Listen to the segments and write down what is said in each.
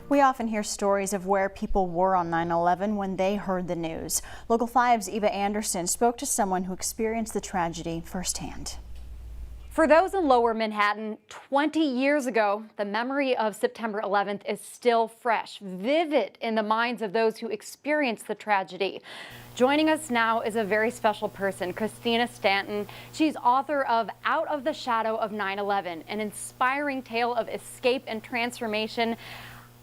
We often hear stories of where people were on 9/11 when they heard the news. Local 5's Eva Anderson spoke to someone who experienced the tragedy firsthand. For those in Lower Manhattan, 20 years ago, the memory of September 11th is still fresh, vivid in the minds of those who experienced the tragedy. Joining us now is a very special person, Christina Stanton. She's author of Out of the Shadow of 9/11, an inspiring tale of escape and transformation.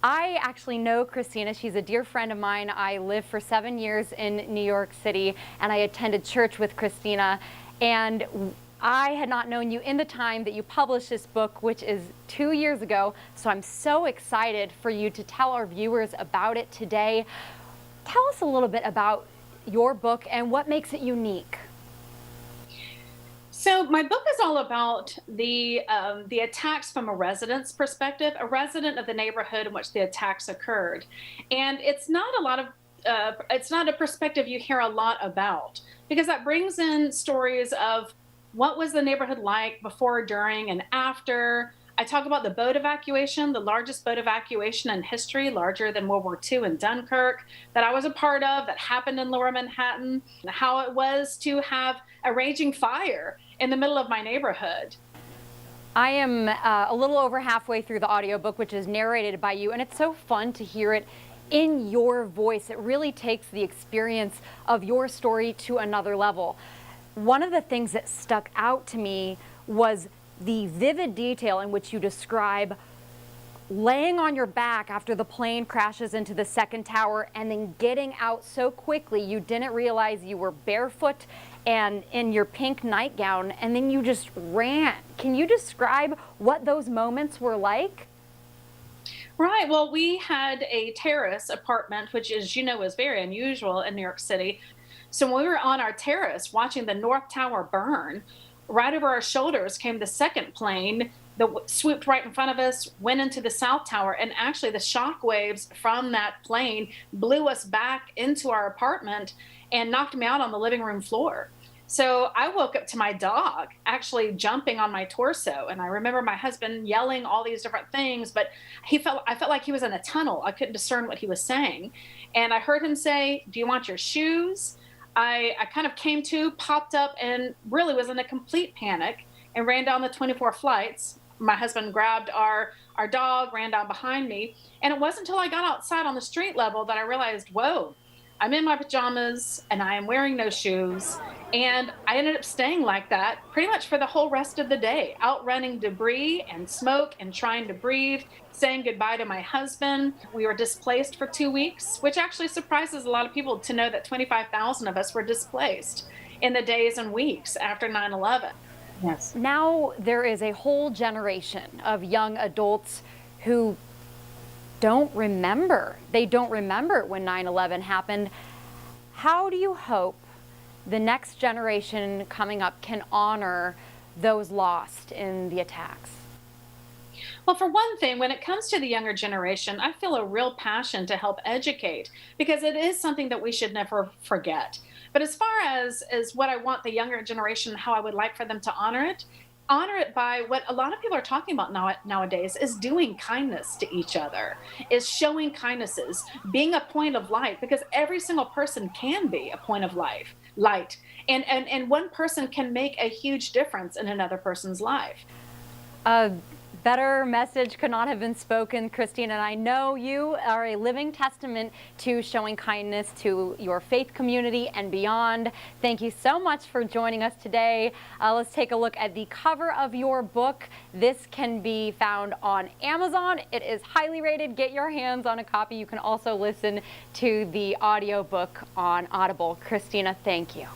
I actually know Christina. She's a dear friend of mine. I lived for 7 years in New York City, and I attended church with Christina. And I had not known you in the time that you published this book, which is 2 years ago. So I'm so excited for you to tell our viewers about it today. Tell us a little bit about your book and what makes it unique. So my book is all about the attacks from a resident's perspective, a resident of the neighborhood in which the attacks occurred, and it's not a perspective you hear a lot about, because that brings in stories of what was the neighborhood like before, during, and after. I talk about the boat evacuation, the largest boat evacuation in history, larger than World War II in Dunkirk, that I was a part of, that happened in Lower Manhattan, and how it was to have a raging fire in the middle of my neighborhood. I am a little over halfway through the audiobook, which is narrated by you, and it's so fun to hear it in your voice. It really takes the experience of your story to another level. One of the things that stuck out to me was the vivid detail in which you describe laying on your back after the plane crashes into the second tower and then getting out so quickly you didn't realize you were barefoot and in your pink nightgown, and then you just ran. Can you describe what those moments were like? Right. Well, we had a terrace apartment, which, as you know, is very unusual in New York City. So when we were on our terrace watching the North Tower burn, right over our shoulders came the second plane that swooped right in front of us, went into the South Tower, and actually the shockwaves from that plane blew us back into our apartment and knocked me out on the living room floor. So I woke up to my dog actually jumping on my torso, and I remember my husband yelling all these different things, but I felt like he was in a tunnel. I couldn't discern what he was saying. And I heard him say, "Do you want your shoes?" I kind of came to, popped up, and really was in a complete panic and ran down the 24 flights. My husband grabbed our dog, ran down behind me. And it wasn't until I got outside on the street level that I realized, whoa, I'm in my pajamas and I am wearing no shoes. And I ended up staying like that pretty much for the whole rest of the day, outrunning debris and smoke and trying to breathe, saying goodbye to my husband. We were displaced for 2 weeks, which actually surprises a lot of people to know that 25,000 of us were displaced in the days and weeks after 9/11. Yes. Now there is a whole generation of young adults who don't remember. They don't remember when 9/11 happened. How do you hope the next generation coming up can honor those lost in the attacks? Well, for one thing, when it comes to the younger generation, I feel a real passion to help educate, because it is something that we should never forget. But as far as what I want the younger generation, how I would like for them to honor it by what a lot of people are talking about nowadays, is doing kindness to each other, is showing kindnesses, being a point of light, because every single person can be a point of light. And one person can make a huge difference in another person's life. Better message could not have been spoken, Christine, and I know you are a living testament to showing kindness to your faith community and beyond. Thank you so much for joining us today. Let's take a look at the cover of your book. This can be found on Amazon. It is highly rated. Get your hands on a copy. You can also listen to the audiobook on Audible. Christina, thank you.